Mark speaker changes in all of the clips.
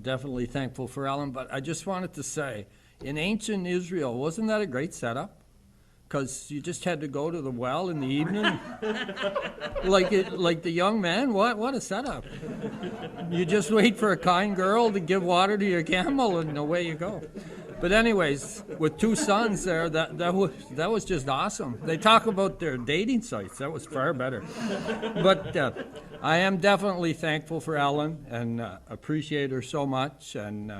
Speaker 1: definitely thankful for Ellen, but I just wanted to say, in ancient Israel, wasn't that a great setup? Because you just had to go to the well in the evening, like the young man. What a setup! You just wait for a kind girl to give water to your camel, and away you go. But anyways, with 2 sons there, that was just awesome. They talk about their dating sites. That was far better. But I am definitely thankful for Ellen and appreciate her so much. And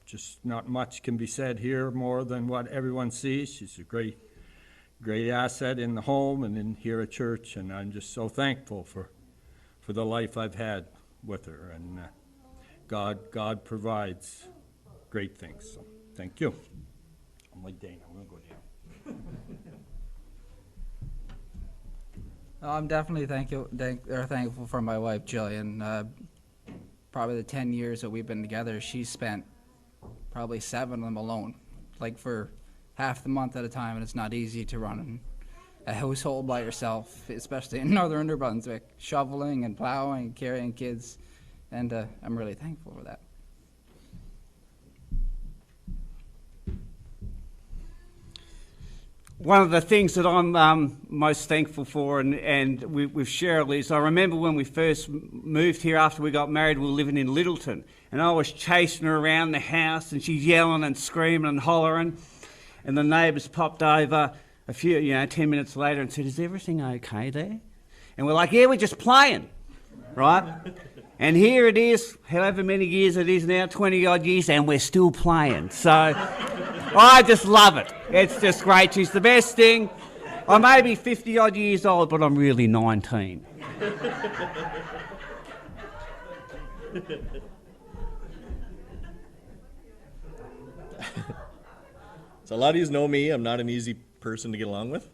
Speaker 1: just not much can be said here more than what everyone sees. She's a great asset in the home and in here at church, and I'm just so thankful for the life I've had with her. And God provides great things. So thank you. I'm like Dana. I'm gonna go down.
Speaker 2: I'm definitely thankful for my wife, Jillian. Probably the 10 years that we've been together, she's spent probably 7 of them alone, like for half the month at a time, and it's not easy to run a household by yourself, especially in northern New Brunswick, shoveling and plowing, carrying kids, and I'm really thankful for that.
Speaker 3: One of the things that I'm most thankful for, and with Cheryl, is I remember when we first moved here after we got married, we were living in Littleton, and I was chasing her around the house, and she's yelling and screaming and hollering, and the neighbours popped over a few, 10 minutes later and said, "Is everything okay there?" And we're like, "Yeah, we're just playing," right? And here it is, however many years it is now, 20-odd years, and we're still playing. So I just love it. It's just great. She's the best thing. I may be 50-odd years old, but I'm really 19.
Speaker 4: So a lot of you know me. I'm not an easy person to get along with,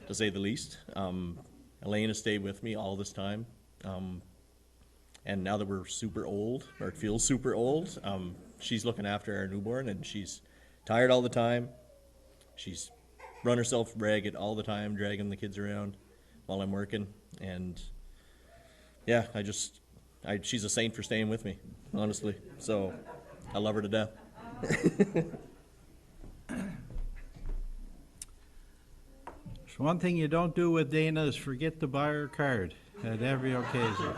Speaker 4: to say the least. Elaine has stayed with me all this time. And now that we're super old, or it feels super old, she's looking after our newborn, and she's tired all the time. She's run herself ragged all the time, dragging the kids around while I'm working. And yeah, she's a saint for staying with me, honestly. So I love her to death.
Speaker 5: So one thing you don't do with Dana is forget to buy her card at every occasion.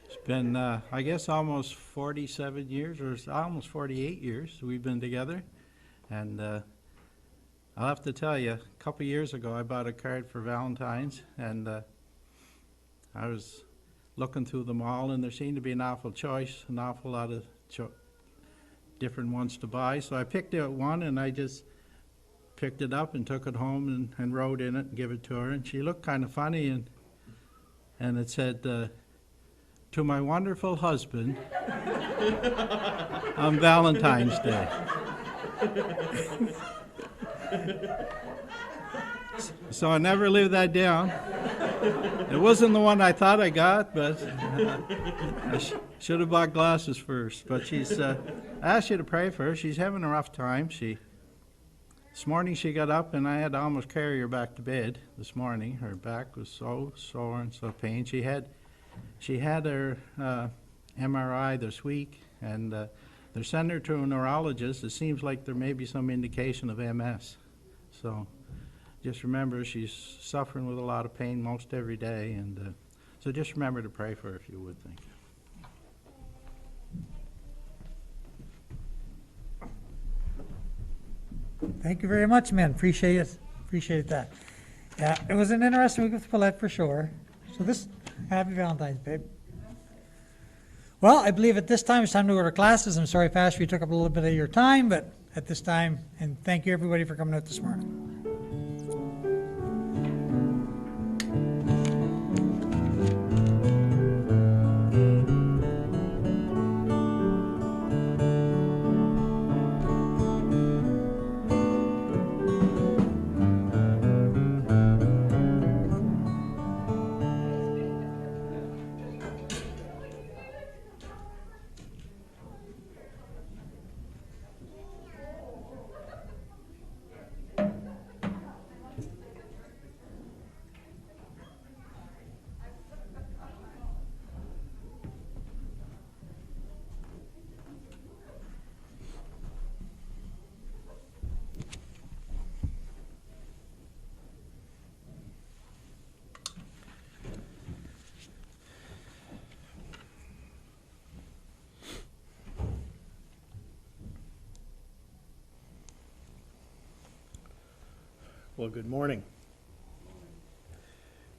Speaker 5: It's been, I guess, almost 47 years, or almost 48 years we've been together. And I'll have to tell you, a couple years ago I bought a card for Valentine's, and I was looking through them all, and there seemed to be an awful lot of different ones to buy. So I picked out one, and I just picked it up and took it home and wrote in it and give it to her. And she looked kind of funny, and it said, "To my wonderful husband on Valentine's Day." So I never lived that down. It wasn't the one I thought I got, but I should have bought glasses first. But I asked you to pray for her. She's having a rough time. This morning she got up, and I had to almost carry her back to bed this morning. Her back was so sore and so pain. She had her MRI this week, and they're sending her to a neurologist. It seems like there may be some indication of MS. So just remember, she's suffering with a lot of pain most every day, and so just remember to pray for her if you would. Thank you.
Speaker 6: Thank you very much, man. Appreciate it. Appreciate that. Yeah, it was an interesting week with Paulette for sure. So happy Valentine's, babe. Well, I believe at this time it's time to go to classes. I'm sorry, Pastor, we took up a little bit of your time, but at this time, and thank you everybody for coming out this morning.
Speaker 7: Well, good morning.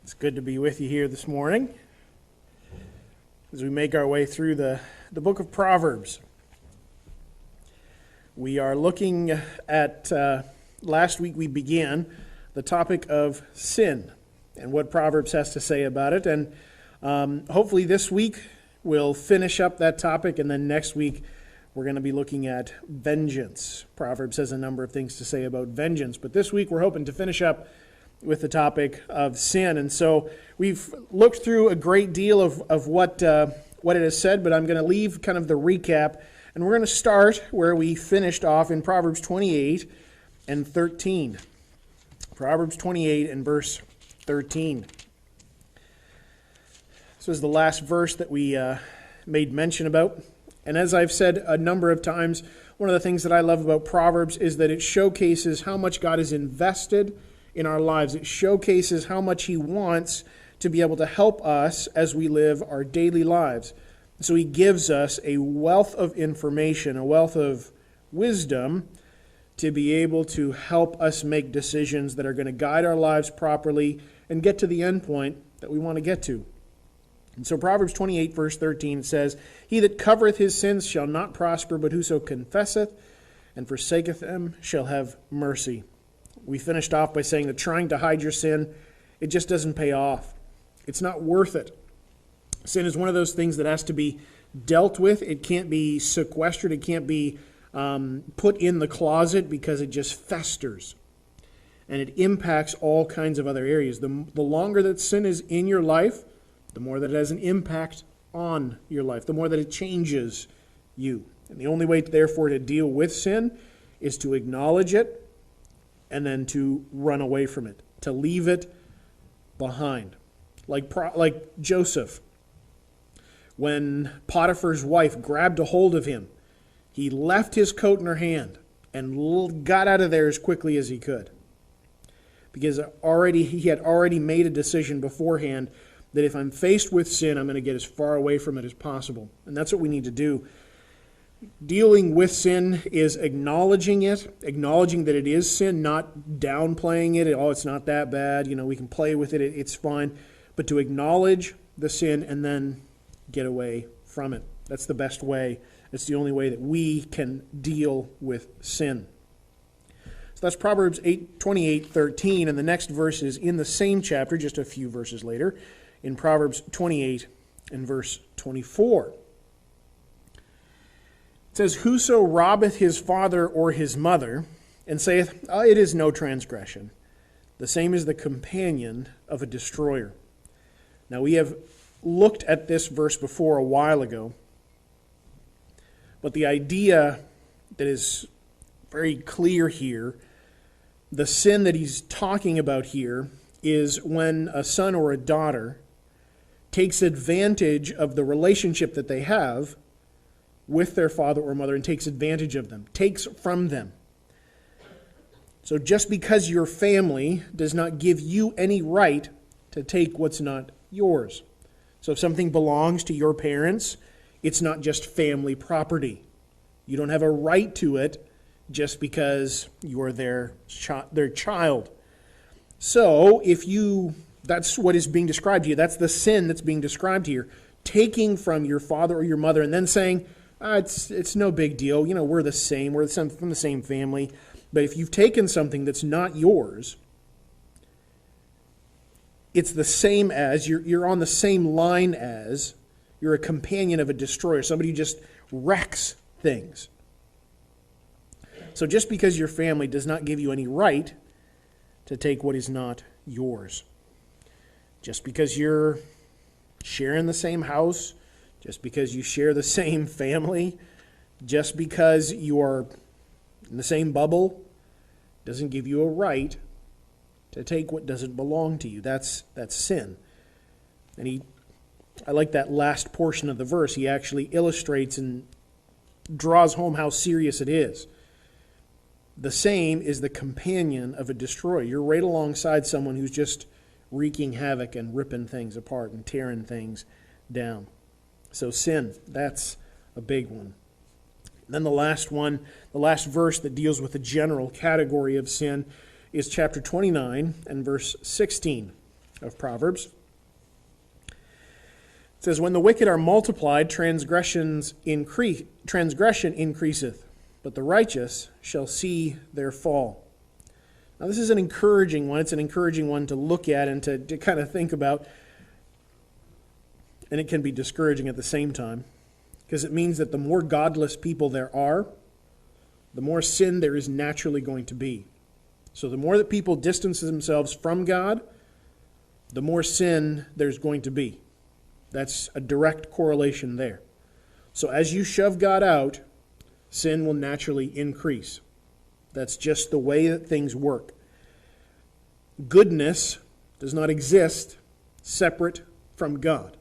Speaker 7: It's good to be with you here this morning as we make our way through the book of Proverbs. We are looking at, last week we began the topic of sin and what Proverbs has to say about it. And hopefully this week we'll finish up that topic, and then next week we're going to be looking at vengeance. Proverbs has a number of things to say about vengeance, but this week we're hoping to finish up with the topic of sin. And so we've looked through a great deal of what it has said, but I'm going to leave kind of the recap, and we're going to start where we finished off in Proverbs 28 and 13. Proverbs 28 and verse 13. This was the last verse that we made mention about. And as I've said a number of times, one of the things that I love about Proverbs is that it showcases how much God has invested in our lives. It showcases how much He wants to be able to help us as we live our daily lives. So He gives us a wealth of information, a wealth of wisdom to be able to help us make decisions that are going to guide our lives properly and get to the end point that we want to get to. And so Proverbs 28, verse 13 says, "He that covereth his sins shall not prosper, but whoso confesseth and forsaketh them shall have mercy." We finished off by saying that trying to hide your sin, it just doesn't pay off. It's not worth it. Sin is one of those things that has to be dealt with. It can't be sequestered. It can't be put in the closet because it just festers. And it impacts all kinds of other areas. The longer that sin is in your life, the more that it has an impact on your life, the more that it changes you. And the only way, therefore, to deal with sin is to acknowledge it and then to run away from it, to leave it behind. Like Joseph, when Potiphar's wife grabbed a hold of him, he left his coat in her hand and got out of there as quickly as he could. Because he had already made a decision beforehand that if I'm faced with sin, I'm going to get as far away from it as possible. And that's what we need to do. Dealing with sin is acknowledging it, acknowledging that it is sin, not downplaying it. Oh, it's not that bad. We can play with it. It's fine. But to acknowledge the sin and then get away from it. That's the best way. It's the only way that we can deal with sin. So that's Proverbs 28:13, and the next verse is in the same chapter, just a few verses later, in Proverbs 28 and verse 24. It says, "Whoso robbeth his father or his mother, and saith, it is no transgression, the same is the companion of a destroyer." Now we have looked at this verse before a while ago, but the idea that is very clear here, the sin that he's talking about here, is when a son or a daughter takes advantage of the relationship that they have with their father or mother and takes advantage of them, takes from them. So just because your family does not give you any right to take what's not yours. So if something belongs to your parents, it's not just family property. You don't have a right to it just because you are their child. So that's what is being described here. That's the sin that's being described here. Taking from your father or your mother and then saying, it's no big deal. We're the same. We're from the same family. But if you've taken something that's not yours, it's the same as, you're on the same line as, you're a companion of a destroyer, somebody who just wrecks things. So just because your family does not give you any right to take what is not yours, just because you're sharing the same house, just because you share the same family, just because you are in the same bubble, doesn't give you a right to take what doesn't belong to you. That's sin. And I like that last portion of the verse. He actually illustrates and draws home how serious it is. The same is the companion of a destroyer. You're right alongside someone who's just wreaking havoc and ripping things apart and tearing things down. So sin, that's a big one. And then the last one, the last verse that deals with the general category of sin, is chapter 29 and verse 16 of Proverbs. It says, "When the wicked are multiplied, transgression increaseth, but the righteous shall see their fall." Now this is an encouraging one. It's an encouraging one to look at and to kind of think about. And it can be discouraging at the same time, because it means that the more godless people there are, the more sin there is naturally going to be. So the more that people distance themselves from God, the more sin there's going to be. That's a direct correlation there. So as you shove God out, sin will naturally increase. That's just the way that things work. Goodness does not exist separate from God.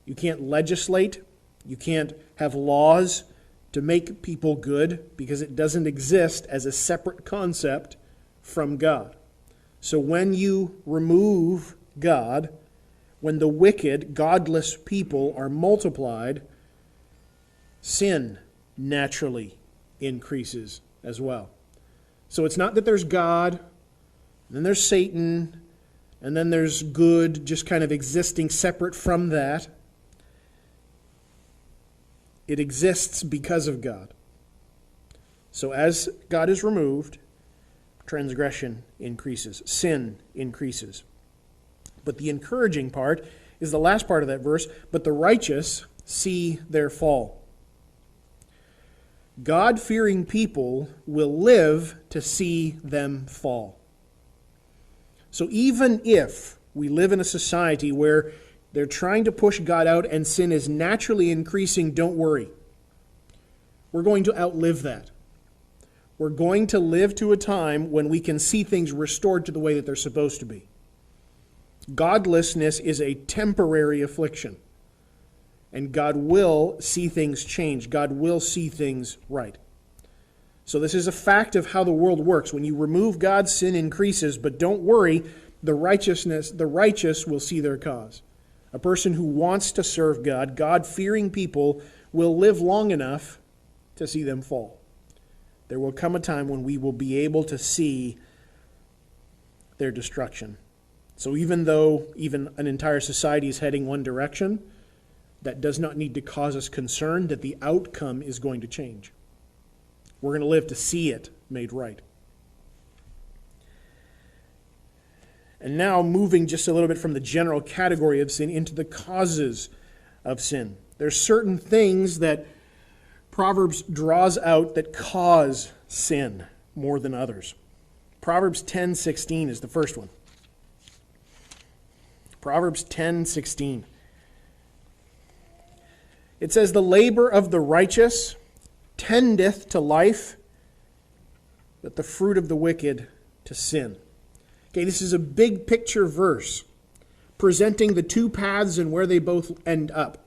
Speaker 7: You can't legislate, you can't have laws to make people good, because it doesn't exist as a separate concept from God. So when you remove God, when the wicked, godless people are multiplied, sin naturally increases as well. So it's not that there's God, and then there's Satan, and then there's good just kind of existing separate from that. It exists because of God. So as God is removed, transgression increases, sin increases. But the encouraging part is the last part of that verse, "But the righteous see their fall." God-fearing people will live to see them fall. So even if we live in a society where they're trying to push God out and sin is naturally increasing, don't worry. We're going to outlive that. We're going to live to a time when we can see things restored to the way that they're supposed to be. Godlessness is a temporary affliction. And God will see things change. God will see things right. So this is a fact of how the world works. When you remove God, sin increases, but don't worry, the righteous will see their cause. A person who wants to serve God, God-fearing people, will live long enough to see them fall. There will come a time when we will be able to see their destruction. So even though even an entire society is heading one direction, that does not need to cause us concern that the outcome is going to change. We're going to live to see it made right. And now moving just a little bit from the general category of sin into the causes of sin. There's certain things that Proverbs draws out that cause sin more than others. Proverbs 10:16 is the first one. Proverbs 10:16. It says, "The labor of the righteous tendeth to life, but the fruit of the wicked to sin." Okay, this is a big picture verse presenting the two paths and where they both end up.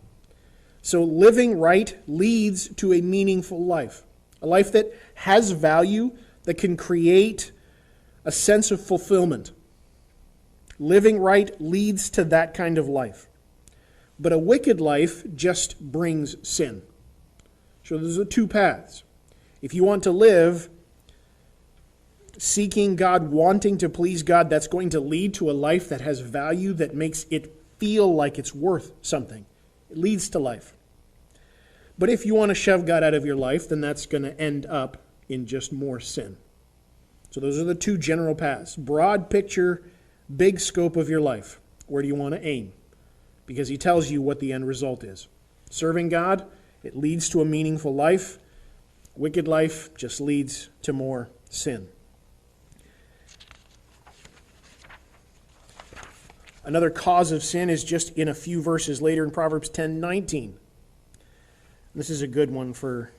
Speaker 7: So living right leads to a meaningful life, a life that has value, that can create a sense of fulfillment. Living right leads to that kind of life. But a wicked life just brings sin. So there's the two paths. If you want to live seeking God, wanting to please God, that's going to lead to a life that has value, that makes it feel like it's worth something. It leads to life. But if you want to shove God out of your life, then that's going to end up in just more sin. So those are the two general paths. Broad picture, big scope of your life. Where do you want to aim? Because he tells you what the end result is. Serving God, it leads to a meaningful life. Wicked life just leads to more sin. Another cause of sin is just in a few verses later in Proverbs 10:19. This is a good one for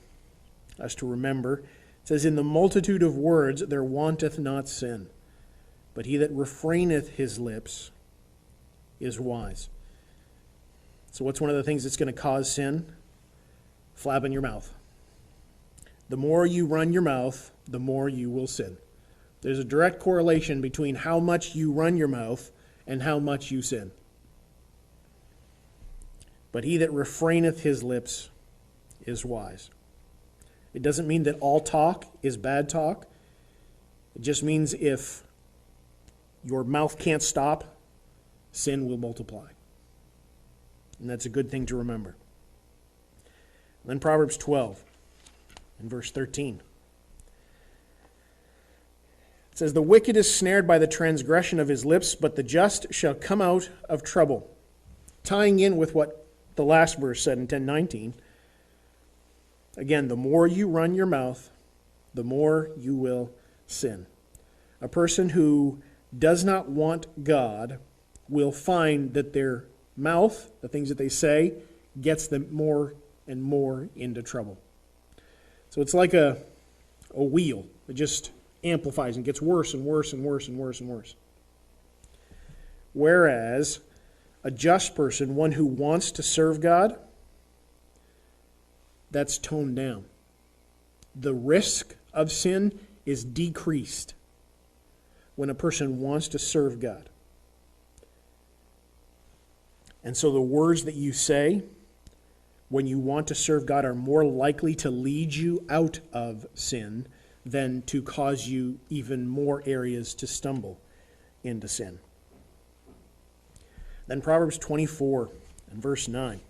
Speaker 7: us to remember. It says, "In the multitude of words there wanteth not sin, but he that refraineth his lips is wise." So what's one of the things that's going to cause sin? Flapping your mouth. The more you run your mouth, the more you will sin. There's a direct correlation between how much you run your mouth and how much you sin. But he that refraineth his lips is wise. It doesn't mean that all talk is bad talk. It just means if your mouth can't stop, sin will multiply. And that's a good thing to remember. And then Proverbs 12 and verse 13. It says, "The wicked is snared by the transgression of his lips, but the just shall come out of trouble." Tying in with what the last verse said in 10:19. Again, the more you run your mouth, the more you will sin. A person who does not want God will find that their mouth, the things that they say, gets them more and more into trouble. So it's like a wheel. It just amplifies and gets worse and worse and worse and worse and worse. Whereas a just person, one who wants to serve God, that's toned down. The risk of sin is decreased when a person wants to serve God. And so the words that you say when you want to serve God are more likely to lead you out of sin than to cause you even more areas to stumble into sin. Then Proverbs 24 and verse 9.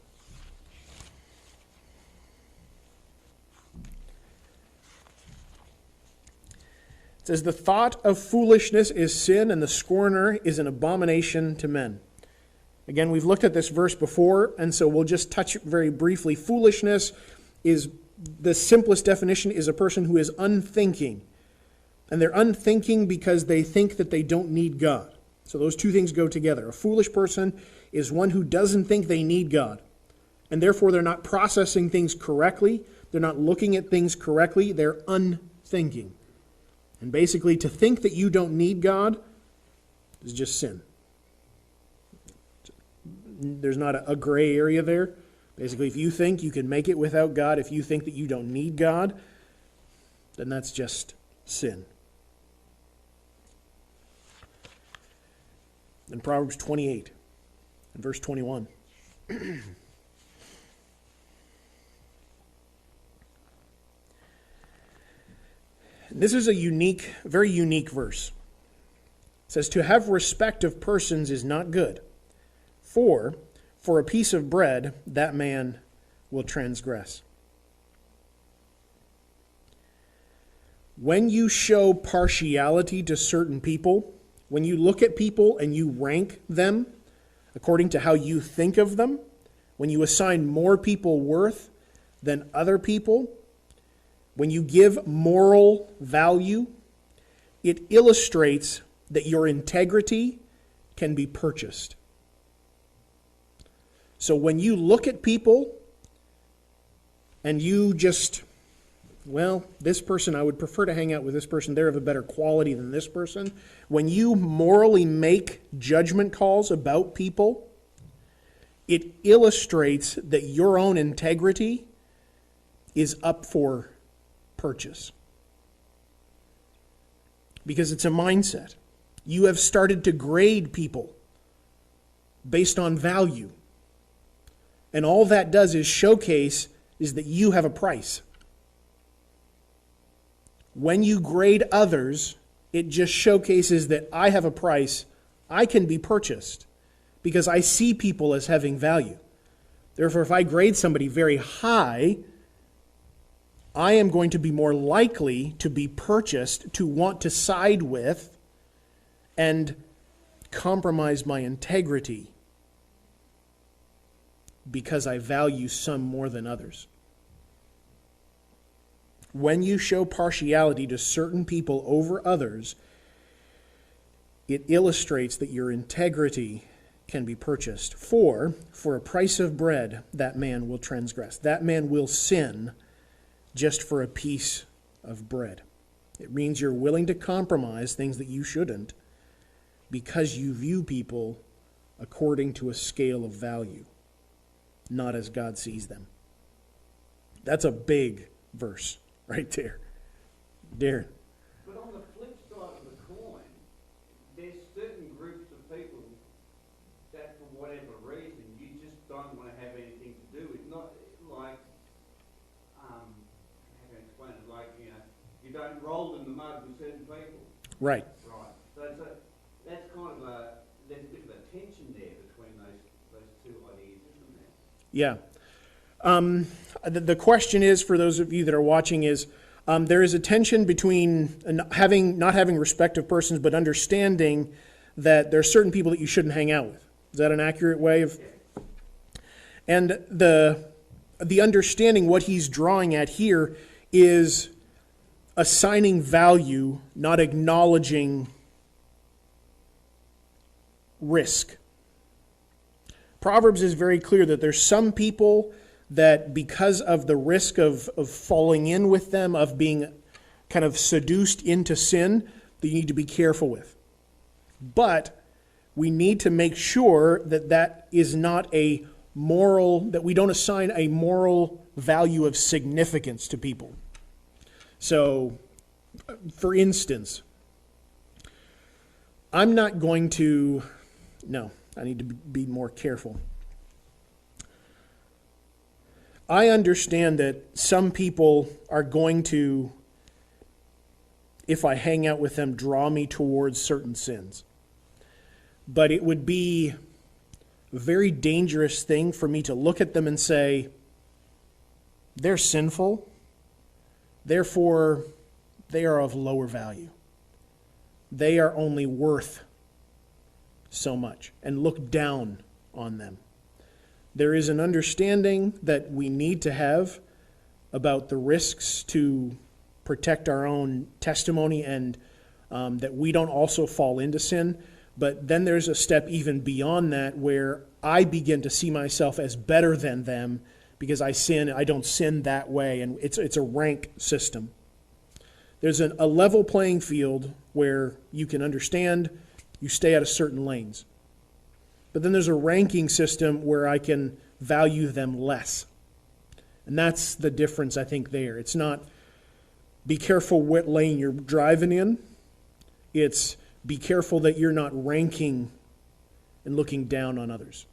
Speaker 7: It says, "The thought of foolishness is sin, and the scorner is an abomination to men." Again, we've looked at this verse before, and so we'll just touch it very briefly. Foolishness is, the simplest definition, is a person who is unthinking. And they're unthinking because they think that they don't need God. So those two things go together. A foolish person is one who doesn't think they need God. And therefore they're not processing things correctly. They're not looking at things correctly. They're unthinking. And basically, to think that you don't need God is just sin. There's not a gray area there. Basically, if you think you can make it without God, if you think that you don't need God, then that's just sin. In Proverbs 28 and verse 21. This is a unique, very unique verse. It says, "To have respect of persons is not good, for a piece of bread that man will transgress." When you show partiality to certain people, when you look at people and you rank them according to how you think of them, when you assign more people worth than other people, when you give moral value, it illustrates that your integrity can be purchased. So when you look at people and you just, well, this person, I would prefer to hang out with this person, they're of a better quality than this person. When you morally make judgment calls about people, it illustrates that your own integrity is up for purchase. Because it's a mindset. You have started to grade people based on value. And all that does is showcase is that you have a price. When you grade others, it just showcases that I have a price. I can be purchased because I see people as having value. Therefore, if I grade somebody very high, I am going to be more likely to be purchased, to want to side with and compromise my integrity because I value some more than others. When you show partiality to certain people over others, it illustrates that your integrity can be purchased. For a price of bread, that man will transgress. That man will sin just for a piece of bread. It means you're willing to compromise things that you shouldn't because you view people according to a scale of value, not as God sees them. That's a big verse right there. Darren.
Speaker 3: But on the flip side of the coin, there's certain groups of people that for whatever reason you just don't want to have anything to do with. Not like, how can I explain it? Like, you don't roll in the mud with certain people.
Speaker 7: Right.
Speaker 3: Right. So that's kind of there's a bit of a tension there between those two ideas, isn't there?
Speaker 7: Yeah. The question is, for those of you that are watching, is there is a tension between not having respect of persons, but understanding that there are certain people that you shouldn't hang out with. Is that an accurate way of? And the understanding, what he's drawing at here, is assigning value, not acknowledging risk. Proverbs is very clear that there's some people that, because of the risk of falling in with them, of being kind of seduced into sin, that you need to be careful with. But we need to make sure that that is not a moral, that we don't assign a moral value of significance to people. So, for instance, I'm not going to, no, I need to be more careful. I understand that some people are going to, if I hang out with them, draw me towards certain sins. But it would be a very dangerous thing for me to look at them and say, they're sinful, therefore they are of lower value. They are only worth so much, and look down on them. There is an understanding that we need to have about the risks to protect our own testimony, and that we don't also fall into sin. But then there's a step even beyond that where I begin to see myself as better than them because I don't sin that way, and it's a rank system. There's a level playing field where you can understand, you stay out of certain lanes. But then there's a ranking system where I can value them less. And that's the difference, I think, there. It's not be careful what lane you're driving in. It's be careful that you're not ranking and looking down on others.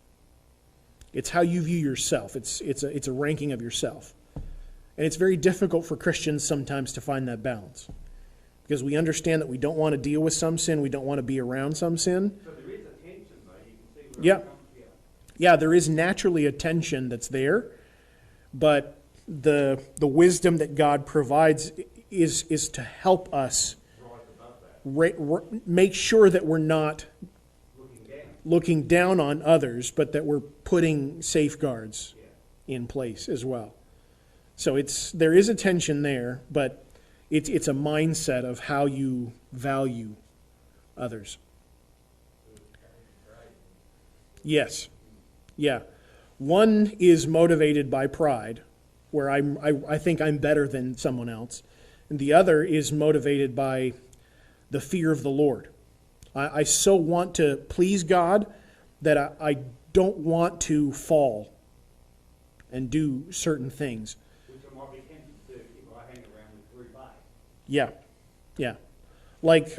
Speaker 7: It's how you view yourself. It's a ranking of yourself. And it's very difficult for Christians sometimes to find that balance. Because we understand that we don't want to deal with some sin, we don't want to be around some sin.
Speaker 3: So there is a tension, though. You can see where
Speaker 7: Yeah.
Speaker 3: it comes here.
Speaker 7: Yeah, there is naturally a tension that's there, but the wisdom that God provides is to help us make sure that we're not looking down on others, but that we're putting safeguards in place as well. So there is a tension there, but it's a mindset of how you value others. Yes. Yeah. One is motivated by pride, where I think I'm better than someone else. And the other is motivated by the fear of the Lord. I so want to please God that I don't want to fall and do certain things.
Speaker 3: Which I might be tempted to do if I hang around with Drew Bay.
Speaker 7: Yeah. Yeah. Like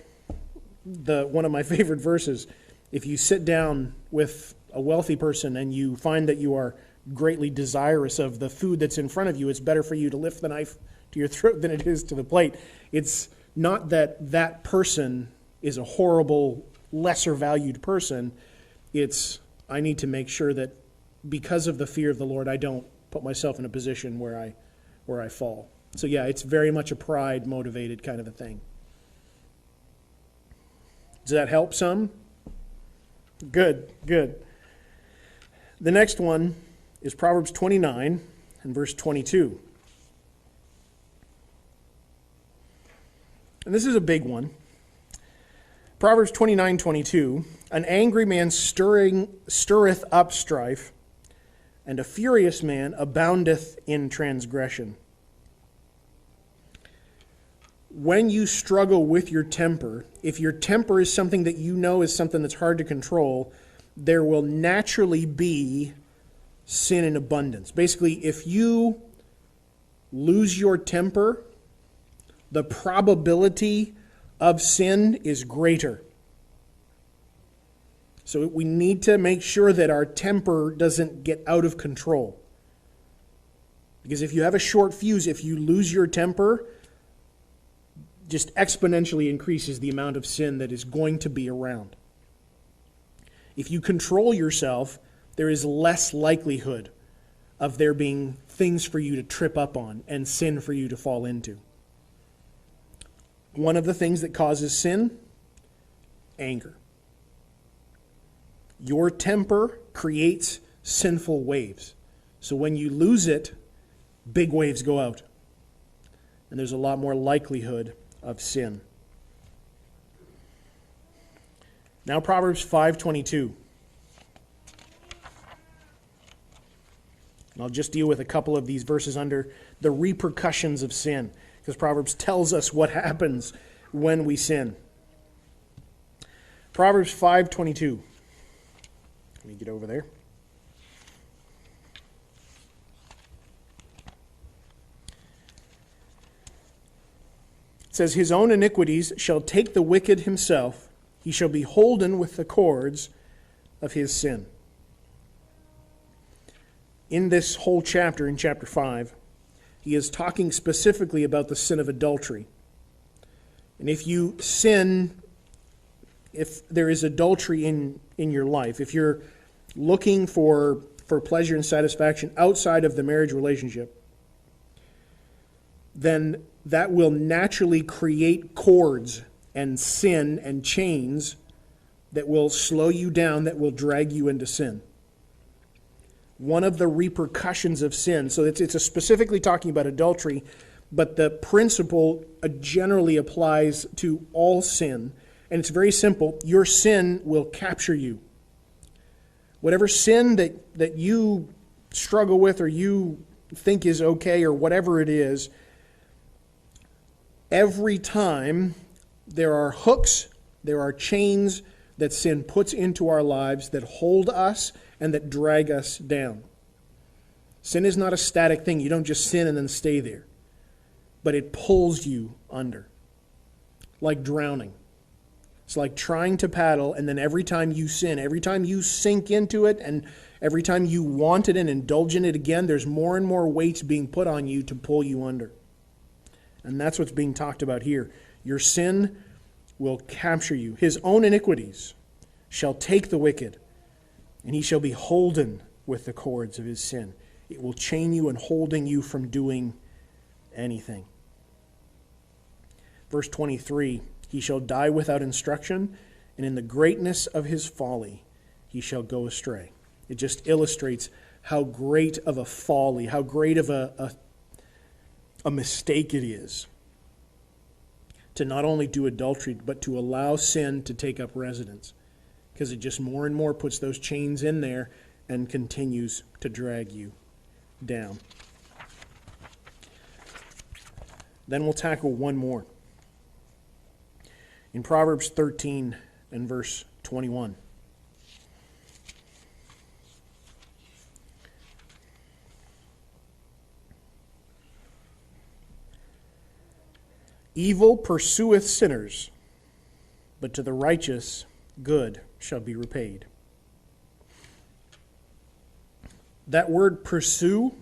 Speaker 7: one of my favorite verses, if you sit down with a wealthy person and you find that you are greatly desirous of the food that's in front of you, it's better for you to lift the knife to your throat than it is to the plate. It's not that that person is a horrible, lesser valued person. It's I need to make sure that because of the fear of the Lord, I don't put myself in a position where I fall. So yeah, it's very much a pride motivated kind of a thing. Does that help some? Good, good. The next one is Proverbs 29 and verse 22. And this is a big one. Proverbs 29:22, an angry man stirreth up strife, and a furious man aboundeth in transgression. When you struggle with your temper, if your temper is something that you know is something that's hard to control, there will naturally be sin in abundance. Basically, if you lose your temper, the probability of sin is greater. So we need to make sure that our temper doesn't get out of control. Because if you have a short fuse, if you lose your temper, just exponentially increases the amount of sin that is going to be around. If you control yourself, there is less likelihood of there being things for you to trip up on and sin for you to fall into. One of the things that causes sin, anger. Your temper creates sinful waves. So when you lose it, big waves go out. And there's a lot more likelihood of sin. Now Proverbs 5:22. And I'll just deal with a couple of these verses under the repercussions of sin, because Proverbs tells us what happens when we sin. Proverbs 5:22. Let me get over there. It says, his own iniquities shall take the wicked himself. He shall be holden with the cords of his sin. In this whole chapter, in chapter 5, he is talking specifically about the sin of adultery. And if you sin, if there is adultery in your life, if you're looking for pleasure and satisfaction outside of the marriage relationship, then that will naturally create cords and sin and chains that will slow you down, that will drag you into sin. One of the repercussions of sin, so it's specifically talking about adultery, but the principle generally applies to all sin. And it's very simple. Your sin will capture you. Whatever sin that you struggle with or you think is okay or whatever it is, every time there are hooks, there are chains that sin puts into our lives that hold us and that drag us down. Sin is not a static thing. You don't just sin and then stay there. But it pulls you under. Like drowning. It's like trying to paddle, and then every time you sin, every time you sink into it, and every time you want it and indulge in it again, there's more and more weights being put on you to pull you under. And that's what's being talked about here. Your sin will capture you. His own iniquities shall take the wicked, and he shall be holden with the cords of his sin. It will chain you and holding you from doing anything. Verse 23, he shall die without instruction, and in the greatness of his folly he shall go astray. It just illustrates how great of a folly, how great of a mistake it is to not only do adultery, but to allow sin to take up residence. Because it just more and more puts those chains in there and continues to drag you down. Then we'll tackle one more. In Proverbs 13 and verse 21. Evil pursueth sinners, but to the righteous good shall be repaid. That word pursue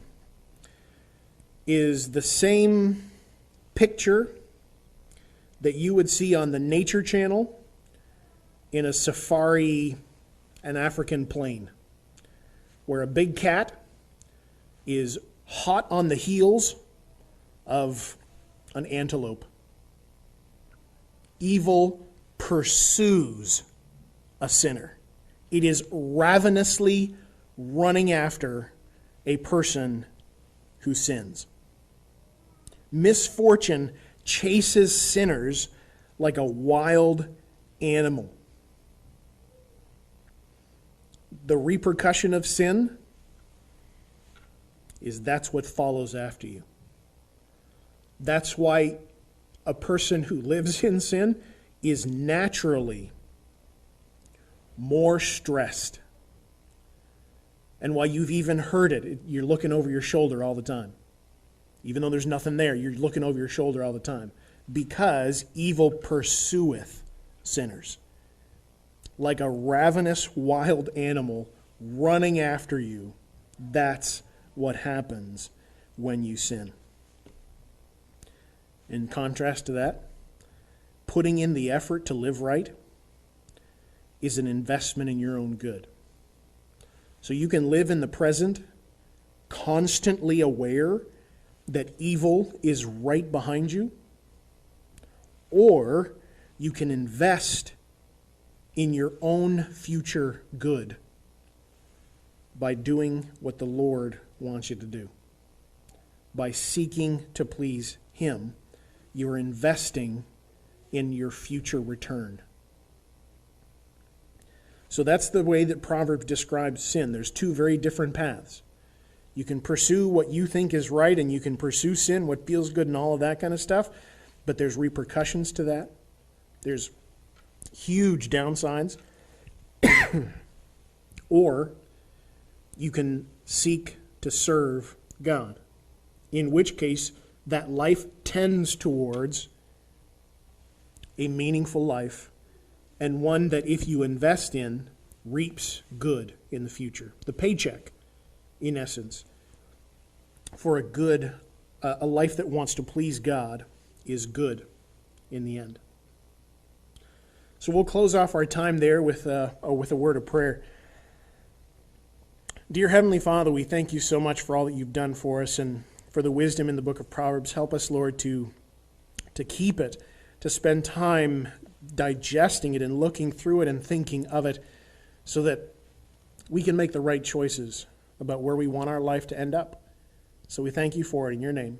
Speaker 7: is the same picture that you would see on the Nature Channel in a safari, an African plain, where a big cat is hot on the heels of an antelope. Evil pursues a sinner. It is ravenously running after a person who sins. Misfortune chases sinners like a wild animal. The repercussion of sin is that's what follows after you. That's why a person who lives in sin is naturally more stressed. And why you've even heard it, you're looking over your shoulder all the time. Even though there's nothing there, you're looking over your shoulder all the time. Because evil pursueth sinners. Like a ravenous wild animal running after you. That's what happens when you sin. In contrast to that, putting in the effort to live right is an investment in your own good. So you can live in the present, constantly aware that evil is right behind you, or you can invest in your own future good by doing what the Lord wants you to do. By seeking to please Him, you're investing in your future return. So that's the way that Proverbs describes sin. There's two very different paths. You can pursue what you think is right, and you can pursue sin, what feels good and all of that kind of stuff, but there's repercussions to that. There's huge downsides. Or you can seek to serve God, in which case that life tends towards a meaningful life, and one that if you invest in, reaps good in the future. The paycheck, in essence, for a life that wants to please God is good in the end. So we'll close off our time there with a word of prayer. Dear Heavenly Father, we thank you so much for all that you've done for us and for the wisdom in the book of Proverbs. Help us, Lord, to keep it, to spend time digesting it and looking through it and thinking of it so that we can make the right choices about where we want our life to end up. So we thank you for it in your name.